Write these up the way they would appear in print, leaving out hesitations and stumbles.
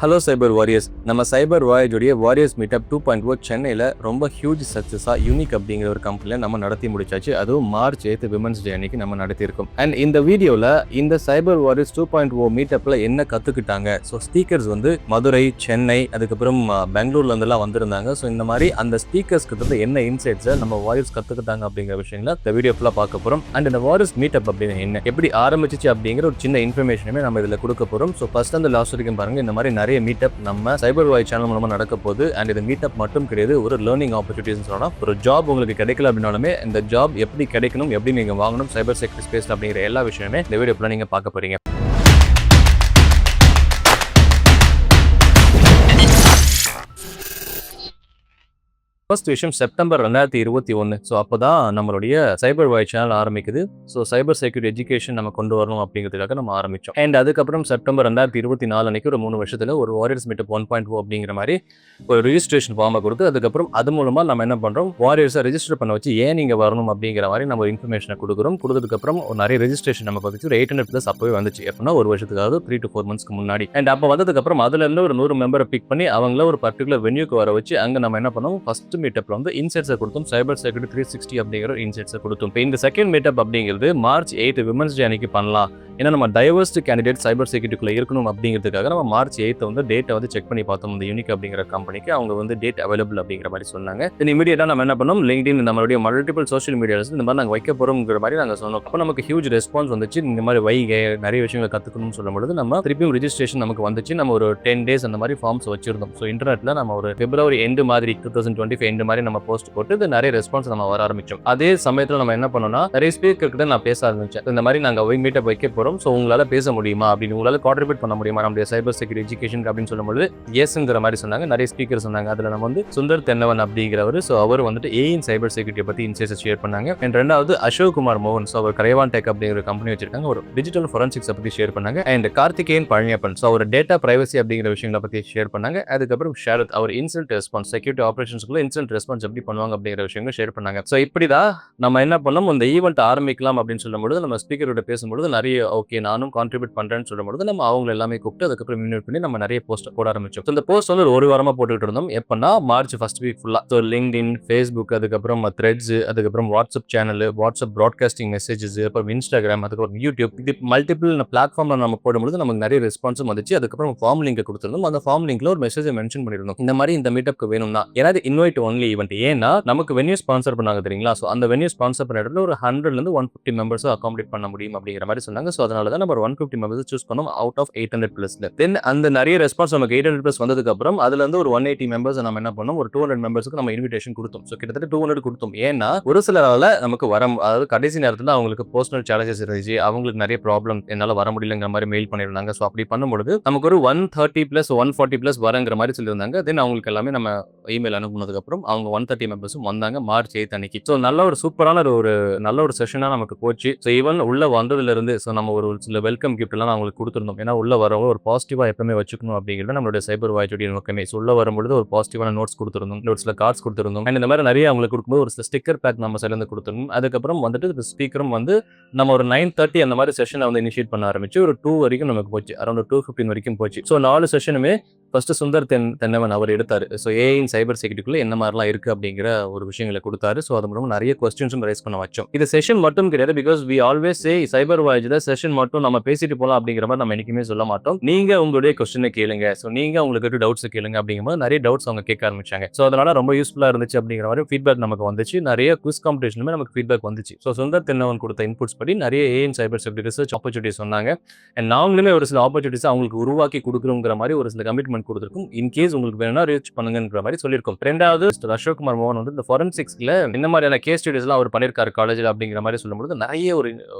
Hello சைபர் warriors. நம்ம சைபர் voyage உடைய warriors meetup 2.0 சென்னையில் ரொம்ப ஹியூஜ் சக்ஸஸாக யூனிக் அப்படிங்கிற ஒரு கம்பெனியில் நம்ம நடத்தி முடிச்சாச்சு. அதுவும் மார்ச் 8 விமன்ஸ் டே அன்னைக்கு நம்ம நடத்தியிருக்கோம். அண்ட் இந்த வீடியோவில் இந்த சைபர் வாரியர்ஸ் 2.0 மீட்டப்பில் என்ன கற்றுக்கிட்டாங்க. ஸோ ஸ்பீக்கர்ஸ் வந்து மதுரை, சென்னை, அதுக்கப்புறம் பெங்களூர்லேருந்துலாம் வந்திருந்தாங்க. ஸோ இந்த மாதிரி அந்த ஸ்பீக்கர்ஸ் கிட்ட என்ன இன்சைட்ஸை நம்ம வாரியர்ஸ் கற்றுக்கிட்டாங்க அப்படிங்கிற விஷயங்களை இந்த வீடியோ ஃபுல்லாக பார்க்க போகிறோம். அண்ட் இந்த வாரியர்ஸ் மீட்டப் அப்படின்னு என்ன, எப்படி ஆரம்பிச்சிச்சு அப்படிங்கிற ஒரு சின்ன இன்ஃபர்மேஷனுமே நம்ம இதில் கொடுக்க போகிறோம். ஸோ ஃபர்ஸ்ட் அந்த லாஸ்ட் வரைக்கும் பாருங்கள். இந்த மாதிரி நிறைய மீட்டப் நம்ம சைபர் வாயேஜ் சேனல் மூலமா நடக்க போகுது. அண்ட் இது மீட்டப் மட்டும் கிடையாது, ஒரு லேர்னிங் ஆப்பர்ச்சுனிட்டிஸ் சொல்லலாம். ஒரு ஜாப் உங்களுக்கு கிடைக்கல அப்படின்னாலுமே இந்த ஜாப் எப்படி கிடைக்கணும், எப்படி நீங்க வாங்கணும், சைபர் செக்யூரிட்டி ஸ்பேஸ் அப்படிங்கிற எல்லா விஷயமே இந்த வீடியோல நீங்க பார்க்க போறீங்க. ஃபர்ஸ்ட் விஷயம் செப்டம்பர் 2021. ஸோ அப்போ தான் நம்மளுடைய சைபர் வாயேஜ் சேனல் ஆரம்பிக்குது. ஸோ சைபர் செக்யூரிட்டி எஜுகேஷன் நம்ம கொண்டு வரணும் அப்படிங்கிறதுக்காக நம்ம ஆரம்பித்தோம். அண்ட் அதுக்கப்புறம் செப்டம்பர் 2024 அன்னைக்கு ஒரு 3 வருஷத்தில் ஒரு வாரியர்ஸ் மீட்டப் 1.0 அப்படிங்கிற மாதிரி ஒரு ரிஜிஸ்ட்ரேஷன் ஃபார்மை கொடுத்து, அதுக்கப்புறம் அது மூலமாக நம்ம என்ன பண்ணுறோம், வாரியர்ஸை ரெஜிஸ்டர் பண்ண வச்சு ஏன் நீங்கள் வரணும் அப்படிங்கிற மாதிரி நம்ம ஒரு இன்ஃபர்மேஷனை கொடுக்குறோம். கொடுத்ததுக்கப்புறம் ஒரு நிறைய ரெஜிஸ்ட்ரேஷன் நம்ம பார்த்துச்சு. ஒரு 800+ அப்போவே வந்துச்சு. எப்படின்னா ஒரு வருஷத்துக்காவது 3 to 4 monthsக்கு முன்னாடி. அண்ட் அப்போ வந்ததுக்கப்புறம் அதுலேருந்து ஒரு 100 மெம்பரை பிக் பண்ணி அவங்கள ஒரு பர்டிகுலர் வென்யூக்கு வர வச்சு அங்கே நம்ம என்ன பண்ணோம், ஃபர்ஸ்ட் மீட்டப்ல வந்து இன்சைட்ஸை கொடுத்தோம். சைபர் செக்யூரிட்டி 360 அப்படிங்கிற இன்சைட்ஸை கொடுத்தோம். இப்போ இந்த செகண்ட் மீட்டப் அப்படிங்கிறது மார்ச் 8 விமன்ஸ் டே அன்னைக்கு பண்ணலாம். ஏன்னா நம்ம டைவர்ஸ்ட் கேண்டிடேட் சைபர் செக்யூரிட்டிக்குள்ள இருக்கணும் அப்படிங்கிறதுக்காக நம்ம மார்ச் 8 வந்து டேட்டை வந்து செக் பண்ணி பார்த்தோம். இந்த யூனிக் அப்படிங்கிற கம்பெனிக்கு அவங்க வந்து டேட் அவைலபிள் அப்படிங்கிற மாதிரி சொன்னாங்க. தென் இமீடியட்டா நம்ம என்ன பண்ணோம், லிங்க்டின் நம்மளுடைய மல்டிபிள் சோஷியல் மீடியாஸ் இந்த மாதிரி நாங்கள் வைக்க போறோம்ங்கிற மாதிரி நாங்கள் சொன்னோம். அப்போ நமக்கு ஹியூஜ் ரெஸ்பான்ஸ் வந்துச்சு. இந்த மாதிரி வைகை நிறைய விஷயங்களை கற்றுக்கணும்னு சொல்லும்போது நம்ம திருப்பியும் ரிஜிஸ்ட்ரேஷன் நமக்கு வந்துச்சு. நம்ம ஒரு 10 days அந்த மாதிரி ஃபார்ம்ஸ் வச்சிருந்தோம். ஸோ இன்டர்நெட்ல நம்ம ஒரு பிப்ரவரி எண்டு மாதிரி 2025 எண்டு மாதிரி நம்ம போஸ்ட் போட்டு நிறைய ரெஸ்பான்ஸ் நம்ம வர ஆரம்பிச்சோம். அதே சமயத்தில் நம்ம என்ன பண்ணோம்னா, நிறைய ஸ்பீக்கர் கிட்ட நான் பேச ஆரம்பிச்சேன். இந்த மாதிரி நாங்கள் மீட்டப் வைக்க போறோம், ஸோ உங்களால பேச முடியுமா அப்படின்னு, உங்களால கான்ட்ரிபியூட் பண்ண முடியுமா நம்மளுடைய சைபர் செக்யூரிட்டி எஜுகேஷன் அப்படின்னு சொல்லும்போது எஸ்ங்கிற மாதிரி சொன்னாங்க. நிறைய ஸ்பீக்கர் சொன்னாங்க. அதுல நம்ம வந்து சுந்தர் தென்னவன் அப்படிங்கிறவர், ஸோ அவர் வந்துட்டு ஏஇன் சைபர் செக்யூரிட்டியை பத்தி இன்சைட்ஸ் ஷேர் பண்ணாங்க. அண்ட் ரெண்டாவது அசோக் குமார் மோகன், ஸோ அவர் கரைவான் டெக் அப்படிங்கிற கம்பெனி வச்சிருக்காங்க, ஒரு டிஜிட்டல் ஃபொரன்சிக்ஸ் பத்தி ஷேர் பண்ணாங்க. அண்ட் கார்த்திகேயன் பழனியப்பன், ஸோ அவர் டேட்டா பிரைவசி அப்படிங்கிற விஷயங்களை பத்தி ஷேர் பண்ணாங்க. அதுக்கப்புறம் ஷரத், அவர் இன்சிடென்ட் ரெஸ்பான்ஸ் செக்யூரிட்டி ஆபரேஷன்ஸ்க்குள்ள இன்சிடென்ட் ரெஸ்பான்ஸ் எப்படி பண்ணுவாங்க அப்படிங்கிற விஷயங்கள் ஷேர் பண்ணாங்க. ஸோ இப்படிதான் நம்ம என்ன பண்ணோம், இந்த ஈவெண்ட் ஆரம்பிக்கலாம் அப்படின்னு சொல்லும்போது நம்ம ஸ்பீக்கரோட பேசும்போது நிறைய ஓகே நானும் கான்ட்ரிபியூட் பண்றேன்னு சொல்லும்போது நம்ம அவங்க எல்லாமே கூப்பிட்டு அதுக்கப்புறம் இன்வைட் பண்ணி நம்ம நிறைய போஸ்ட் போட ஆரம்பிச்சோம். இந்த போஸ்ட் வந்து ஒரு வாரமா போட்டுக்கிட்டு இருந்தோம். எப்பன்னா மார்ச் ஃபர்ஸ்ட் வீக் ஃபுல்லா. ஸோ லிங்க்டின், ஃபேஸ்புக், அதுக்கப்புறம் த்ரெட்ஸ், அதுக்கப்புறம் WhatsApp channel, WhatsApp broadcasting messages, அப்புறம் இன்ஸ்டாகிராம், அதுக்கப்புறம் யூடியூப், இது மல்டிபிள் பிளாட்ஃபார்ம்ல நம்ம போடும்போது நமக்கு நிறைய ரெஸ்பான்ஸும் வந்துச்சு. அதுக்கப்புறம் ஃபார்ம் லிங்க் கொடுத்திருந்தோம். அந்த ஃபார்ம் லிங்க்ல ஒரு மெசேஜ் மென்ஷன் பண்ணிருந்தோம், இந்த மாதிரி இந்த மீட்டப்க்கு வேணும்னா. ஏன்னா இன்வைட் ஒன்லி ஈவெண்ட். ஏன்னா நமக்கு வென்யூ ஸ்பான்சர் பண்ணாங்க தெரியுங்களா. ஸோ அந்த வென்யூ ஸ்பான்சர் பண்ண இடத்துல ஒரு 100 to 150 மெம்பர்ஸ் அகாமடேட் பண்ண முடியும் அப்படிங்கிற மாதிரி சொன்னாங்க. ஸோ அதனால தான் நம்ம 150 மெம்பர்ஸ் சூஸ் பண்ணோம் அவுட் ஆஃப் 800+. தென் அந்த நிறைய ரெஸ்பான்ஸ் நமக்கு 800+ வந்ததுக்கு அப்புறம் அதுல இருந்து ஒரு 180 மெம்பர்ஸ் நம்ம என்ன பண்ணோம், ஒரு 200 மெம்பர்ஸ்க்கு நம்ம இன்விடேஷன் கொடுத்தோம். ஸோ கிட்டத்தட்ட 200 கொடுத்தோம். ஏன்னா ஒரு சிலரால நமக்கு அதாவது கடைசி நேரத்தில் அவங்களுக்கு பர்சனல் சேலஞ்சஸ் இருந்துச்சு, அவங்களுக்கு நிறைய ப்ராப்ளம், என்னால வர முடியலங்கிற மாதிரி மெயில் பண்ணிருந்தாங்க. ஸோ அப்படி பண்ணும்போது நமக்கு ஒரு 130+, 140+ வரங்கிற மாதிரி சொல்லியிருந்தாங்க. தென் அவங்களுக்கு எல்லாமே நம்ம இமெயில் அனுப்புனதுக்கு அப்புறம் அவங்க 130 மெம்பர்ஸும் வந்தாங்க மார்ச் 8 அன்னைக்கு. ஸோ நல்ல ஒரு சூப்பரான ஒரு நல்ல ஒரு செஷனா நமக்கு போச்சு. ஸோ ஈவன் உள்ள வந்ததுல இருந்து ஸோ நம்ம ஒரு சில வெல்கம் கிஃப்ட் எல்லாம் அவங்களுக்கு கொடுத்துருந்தோம். ஏன்னா உள்ள வரவங்க ஒரு பாசிட்டிவா எப்பவுமே வச்சுக்கணும் அப்படிங்கிறது நம்மளுடைய சைபர் வாயேஜ் நோக்கமே. ஸோ உள்ள வரும்பொழுது ஒரு பாசிட்டிவான நோட்ஸ் கொடுத்துருந்தோம், ஒரு சில கார்ட்ஸ் கொடுத்துருந்தோம். அண்ட் இந்த மாதிரி நிறைய அவங்களுக்கு கொடுக்கும்போது ஒரு சில ஸ்டிக்கர் பேக் நம்ம சைட்ல இருந்து கொடுத்துருந்தோம். அதுக்கப்புறம் வந்துட்டு ஸ்பீக்கரும் வந்து நம்ம ஒரு 9:30 அந்த மாதிரி செஷனை வந்து இனிஷியேட் பண்ண ஆரம்பிச்சு ஒரு 2 வரைக்கும் நமக்கு போச்சு. அரௌண்ட் 2:15 வரைக்கும் போச்சு. ஸோ 4 செஷனுமே ஃபர்ஸ்ட் சுந்தர் தென்னவன் அவர் எடுத்தாரு. ஸோ ஏஇன் சைபர் செக்யூரிட்டிக்குள்ள என்ன மாதிரிலாம் இருக்கு அப்படிங்கிற ஒரு விஷயங்களை கொடுத்தாரு. ஸோ அது மூலமா நிறைய கொஸ்டின்ஸும் ரைஸ் பண்ண வச்சோம். இது செஷன் மட்டும் கிடையாது. Because we always say cyber வாயேஜ்ல செஷன் மட்டும் நம்ம பேசிட்டு போலாம் அப்படிங்கிற மாதிரி நம்ம என்னைக்குமே சொல்ல மாட்டோம். நீங்க உங்களுடைய கொஸ்டினை கேளுங்க, ஸோ நீங்க உங்களுக்கு டவுட்ஸ் கேளுங்க அப்படிங்கும்போது நிறைய டவுட்ஸ் அவங்க கேட்க ஆரம்பிச்சாங்க. ஸோ அதனால ரொம்ப யூஸ்ஃபுல்லா இருந்துச்சு அப்படிங்கிற மாதிரி ஃபீட்பேக் நமக்கு வந்துச்சு. நிறைய குவிஸ் காம்படிஷனுமே நமக்கு ஃபீட்பேக் வந்துச்சு. ஸோ சுந்தர் தென்னவன் கொடுத்த இன்புட்ஸ் படி நிறைய ஏஇன் சைபர் செக்யூரிட்டி ரிசர்ச் ஆப்பர்ச்சுனிட்டிஸ் சொன்னாங்க. அண்ட் நாங்களுமே ஒரு சில ஆப்பர்ச்சுனிட்டிஸ் அவங்களுக்கு உருவாக்கி கொடுக்குறோங்கிற மாதிரி ஒரு சில கமிட்மெண்ட் கொடுத்துருக்கும். இன்கேஸ் உங்களுக்கு வேணும்னா ரீச் பண்ணுங்கிற மாதிரி சொல்லியிருக்கோம். ரெண்டாவது அசோக் குமார் மோகன் வந்து இந்த ஃபொரன்சிக்ஸ்ல இந்த மாதிரியான கேஸ் ஸ்டடிஸ் எல்லாம் அவர் பண்ணியிருக்காரு காலேஜில் அப்படிங்கிற மாதிரி சொல்லும்போது நிறைய ஒரு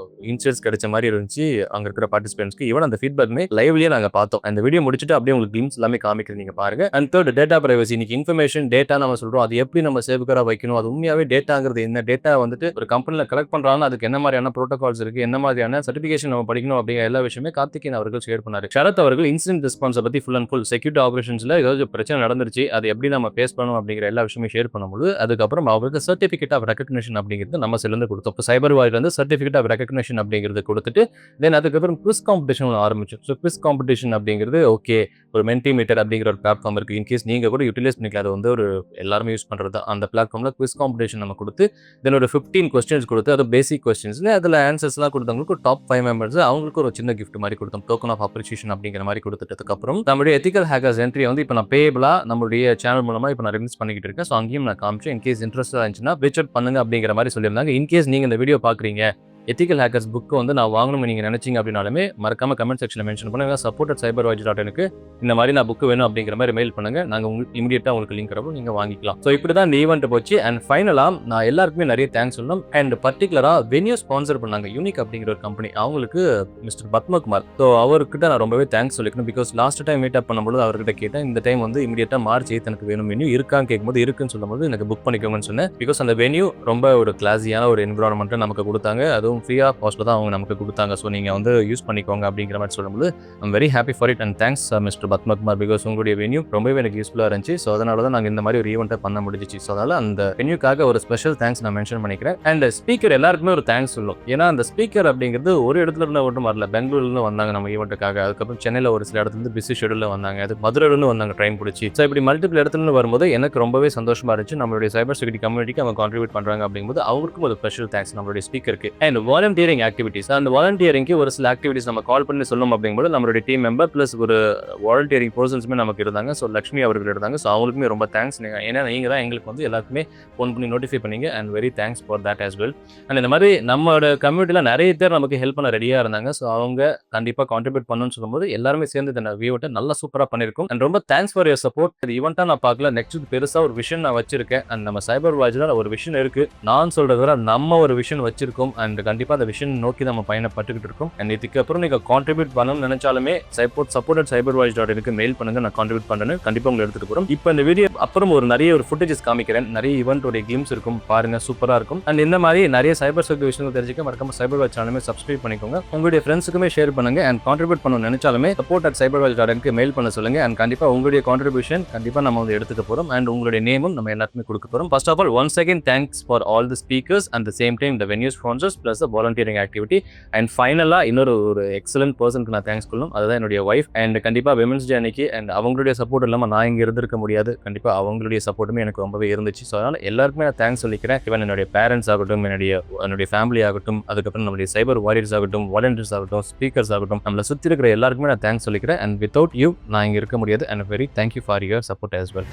இன்சைட்ஸ் கிடைச்ச மாதிரி இருந்துச்சு அங்க இருக்கிற பார்ட்டிசிபென்ட்ஸ்க்கு. ஈவன் அந்த ஃபீட்பேக்குமே லைவ்லயே நாங்க பார்த்தோம். அந்த வீடியோ முடிச்சுட்டு அப்படியே உங்களுக்கு கிளிம்ஸ் எல்லாமே காமிக்கிறது நீங்க பாருங்க. And third data privacy. இன்னைக்கு இன்ஃபர்மேஷன் டேட்டா நம்ம சொல்றோம், அது எப்படி நம்ம சேஃப்காரா வைக்கணும், அது உண்மையாவே டேட்டாங்கிறது என்ன, டேட்டா வந்துட்டு ஒரு கம்பெனில கலெக்ட் பண்றாங்கன்னா அதுக்கு என்ன மாதிரியான ப்ரோட்டோகால்ஸ் இருக்கு, என்ன மாதிரியான சர்டிஃபிகேஷன் நம்ம படிக்கணும் அப்படிங்கிற எல்லா விஷயமே கார்த்திகேயன் அவர்கள் ஷேர் பண்ணாரு. சரத் அவர்கள் இன்சிடென்ட் ரெஸ்பான்ஸ் பத்தி full and full security security ஆபரேஷன்ஸ்ல ஏதாவது பிரச்சனை நடந்துருச்சு, அது எப்படி நம்ம ஃபேஸ் பண்ணணும் அப்படிங்கிற எல்லா விஷயமும் ஷேர் பண்ணும்போது, அதுக்கப்புறம் அவருக்கு சர்டிஃபிகேட் ஆஃப் ரெகக்னிஷன் அப்படிங்கிறது நம்ம சைடுல இருந்து கொடுத்தோம். இப்போ சைபர் வாய்ல இருந்து சர்டிஃபிகேட் ஆஃப் ரெகக்னிஷன் அப்படிங்கிறது கொடுத்துட்டு, தென் அதுக்கப்புறம் குவிஸ் காம்படிஷன் ஆரம்பிச்சோம். ஸோ குவிஸ் காம்படிஷன் அப்படிங்கிறது ஓகே, ஒரு மென்டிமீட்டர் அப்படிங்கிற ஒரு பிளாட்ஃபார்ம் இருக்கு. இன்கேஸ் நீங்க கூட யூட்டிலைஸ் பண்ணிக்கலாம். அது வந்து ஒரு எல்லாருமே யூஸ் பண்றது தான். அந்த பிளாட்ஃபார்ம்ல குவிஸ் காம்படிஷன் நம்ம கொடுத்து, தென் ஒரு 15 கொஸ்டின்ஸ் கொடுத்து, அது பேசிக் கொஸ்டின்ஸ்ல அதுல ஆன்சர்ஸ்லாம் கொடுத்தவங்களுக்கு டாப் 5 மெம்பர்ஸ் அவங்களுக்கு ஒரு சின்ன கிஃப்ட் மாதிரி கொடுத்தோம். டோக்கன் ஆஃப் அப்ரிசியேஷன் அப்படிங்கிற மாதிரி கொடுத்துட்டதுக்கு அப்புறம் நம்மளுடைய எத்திக்கல் ஹேக்கர்ஸ் என்ட்ரி வந்து இப்போ நான் பேபிளா நம்மளுடைய சேனல் மூலமா இப்போ நான் ரிலீஸ் பண்ணிக்கிட்டு இருக்கேன். ஸோ அங்கேயும் நான் காமிச்சேன். இன்கேஸ் இன்ட்ரெஸ்டா இருந்துச்சுன்னா ரீச் அவுட் பண்ணுங்க அப்படிங்கிற மாதிரி சொல்லியிருந்தாங்க. இன்கேஸ் நீங்க இந்த வீடியோ பாக்குறீங்க, எத்திக்கல் ஹேக்கர்ஸ் புக்கு வந்து நான் வாங்கணும்னு நீங்க நினைச்சீங்க அப்படின்னாலுமே மறக்காம கமெண்ட் செக்ஷன்ல மென்ஷன் பண்ணுங்க. support@cybervoyage.in இந்த மாதிரி நான் புக்கு வேணும் அப்படிங்கிற மாதிரி மெயில் பண்ணுங்க. நாங்க இமிடியேட்டா உங்களுக்கு லிங்க் வரப்போ நீங்க வாங்கிக்கலாம். ஸோ இப்படி தான் இந்த ஈவெண்ட் போச்சு. அண்ட் ஃபைனலா நான் எல்லாருக்குமே நிறைய தேங்க்ஸ் சொல்லணும். அண்ட் பர்டிகுலரா வென்யூ ஸ்பான்சர் பண்ணாங்க யூனிக் அப்படிங்கிற ஒரு கம்பெனி, அவங்களுக்கு மிஸ்டர் பத்மகுமார். ஸோ அவர்கிட்ட நான் ரொம்பவே தேங்க்ஸ் சொல்லிக்கணும். Because last time meet up பண்ணும்போது அவர்கிட்ட கேட்டேன், இந்த டைம் வந்து இமிடியேட்டா மார்ச் 8 எனக்கு வேணும் வென்யூ இருக்கான்னு கேட்கும்போது இருக்குன்னு சொல்லும்போது எனக்கு புக் பண்ணிக்கோங்கன்னு சொன்னேன். பிகாஸ் அந்த வென்யூ ரொம்ப ஒரு கிளாஸியான ஒரு என்விரான்மெண்ட்டை நமக்கு கொடுத்தாங்க. அதுவும் ஃப்ரீ ஆஃப் காஸ்ட்ல தான் அவங்க நமக்கு கொடுத்தாங்க. ஸோ நீங்கள் வந்து யூஸ் பண்ணிக்கோங்க அப்படிங்கிற மாதிரி சொல்லும்போது I'm very happy for it and thanks mister Padmakumar. Because உங்களுடைய வென்யூ ரொம்பவே எனக்கு யூஸ்ஃபுல்லாக இருந்துச்சு. ஸோ அதனால தான் நாங்கள் இந்த மாதிரி ஒரு ஈவெண்ட்டை பண்ண முடிஞ்சிச்சு. ஸோ அதனால அந்த வென்யூக்காக ஒரு ஸ்பெஷல் தேங்க்ஸ் நான் மென்ஷன் பண்ணிக்கிறேன். அண்ட் ஸ்பீக்கர் எல்லாருக்குமே ஒரு தேங்க்ஸ் சொல்லும். ஏன்னா அந்த ஸ்பீக்கர் அப்படிங்கிறது ஒரு இடத்துல இருந்து ஒன்றும் வரல, பெங்களூர்லேருந்து வந்தாங்க நம்ம ஈவெண்ட்டுக்காக. அதுக்கப்புறம் சென்னையில் ஒரு சில இடத்துல பிஸி ஷெடியூலில் வந்தாங்க, அது மதுரையிலேருந்து வந்தாங்க ட்ரெயின் பிடிச்சி. ஸோ இப்படி மல்டிபிள் இடத்துல வரும்போது எனக்கு ரொம்பவே சந்தோஷமா இருந்துச்சு. நம்மளுடைய சைபர் செக்யூரிட்டி கம்யூனிட்டிக்கு அவங்க கான்ட்ரிபியூட் பண்ணுறாங்க அப்படிங்கும்போது அவருக்கும் ஒரு ஸ்பெஷல் தேங்க்ஸ் நம்மளுடைய ஸ்பீக்கருக்கு. அண்ட் வாலண்டியரிங் ஆக்டிவிட்டிஸ், அந்த வாலண்டியரிங்க்கு ஒரு சில ஆக்டிவிட்டிஸ் நம்ம கால் பண்ணி சொல்லணும் அப்படிங்கும்போது நம்மளுடைய டீம் மெம்பர் பிளஸ் ஒரு வாலண்டியரிங் பர்சன்ஸுமே நமக்கு இருந்தாங்க. ஸோ லக்ஷ்மி அவர்கள் இருந்தாங்க. ஸோ அவங்களுக்குமே ரொம்ப தேங்க்ஸ். ஏன்னா நீங்கள் தான் எங்களுக்கு வந்து எல்லாருக்குமே ஃபோன் பண்ணி நோட்டிஃபை பண்ணீங்க. And very thanks for that as well. And இந்த மாதிரி நம்மளோட கம்யூனிட்டியில் நிறைய பேர் நமக்கு ஹெல்ப் பண்ண ரெடியாக இருந்தாங்க. ஸோ அவங்க கண்டிப்பாக கான்ட்ரிபியூட் பண்ணணும்னு சொல்லும்போது எல்லாருமே சேர்ந்து இந்த ஈவெண்ட்டை நல்லா சூப்பராக பண்ணியிருக்கும். அண்ட் ரொம்ப தேங்க்ஸ் ஃபார் யர் சப்போர்ட். இது ஈவெண்ட்டாக நான் பார்க்கல, நெக்ஸ்ட் பெருசாக ஒரு விஷன் நான் வச்சிருக்கேன். அண்ட் நம்ம சைபர் வாய்ஸில் ஒரு விஷன் இருக்கு, நான் சொல்றத விட நம்ம ஒரு விஷன் வச்சிருக்கோம். அண்ட் கண்டிப்பாக அந்த விஷன் நோக்கி நம்ம பயணப்பட்டுக்கிட்டு இருக்கோம். அண்ட் இதுக்கப்புறம் நீங்கள் கான்ட்ரிபியூட் பண்ணணும்னு நினைச்சாலுமே support@cybervoyage.in மெயில் பண்ணுங்க, நான் கான்ட்ரிபியூட் பண்ணேன்னு கண்டிப்பாக உங்களை எடுத்துட்டு போகிறோம். இப்போ இந்த வீடியோ அப்புறம் ஒரு நிறைய ஒரு ஃபுட்டேஜஸ் காமிக்கிறேன், நிறைய ஈவெண்ட்டோட கிளிம்ஸ் இருக்கும், பாருங்க சூப்பராக இருக்கும். அண்ட் இந்த மாதிரி நிறைய சைபர் செக்யூரிட்டி விஷயங்கள் தெரிஞ்சுக்க மறக்காம சைபர் வாய்ஸ் சேனலுமே சப்ஸ்கிரைப் பண்ணிக்கோங்க. உங்களுடைய ஃப்ரெண்ட்ஸுக்குமே ஷேர் பண்ணுங்க. அண்ட் கான்ட்ரிபியூட் பண்ணணும்னு நினைச்சாலுமே support@cybervoyage.in மெயில் பண்ண சொல்லுங்க. அண்ட் கண்டிப்பாக உங்களுடைய கான்ட்ரிபியூஷன் கண்டிப்பாக நம்ம வந்து எடுத்துக்க போகிறோம். அண்ட் உங்களுடைய நேமும் நம்ம எல்லாருமே கொடுக்க போகிறோம். First of all once again thanks for all the speakers and the same time the venue sponsors plus the volunteering activity. And ஃபைனலாக இன்னொரு எக்ஸலன்ட் பர்சனுக்கு நான் தேங்க்ஸ் சொல்லணும், அதுதான் என்னுடைய ஒய்ஃப். அண்ட் கண்டிப்பாக விமென்ஸ் டே அன்னைக்கு அண்ட் அவங்களுடைய சப்போர்ட் இல்லாமல் நான் இங்கே இருந்திருக்க முடியாது. கண்டிப்பாக அவங்களுடைய சப்போர்ட்டுமே எனக்கு ரொம்பவே இருந்துச்சு. ஸோ அதனால் எல்லாருக்குமே நான் தேங்க்ஸ் சொல்லிக்கிறேன். ஈவன் என்னுடைய பேரண்ட்ஸ் ஆகட்டும், என்னுடைய ஃபேமிலி ஆகட்டும், அதுக்கப்புறம் நம்மளுடைய சைபர் வாரியர்ஸ் ஆகட்டும், வாலண்டியர்ஸ் ஆகட்டும், ஸ்பீக்கர்ஸ் ஆகட்டும், நம்மளை சுற்றி இருக்கிற எல்லாருக்குமே நான் தேங்க்ஸ் சொல்லிக்கிறேன். அண்ட் வித்தவுட் யூ நான் இங்கே இருக்க முடியாது. And very thank you for your support as well.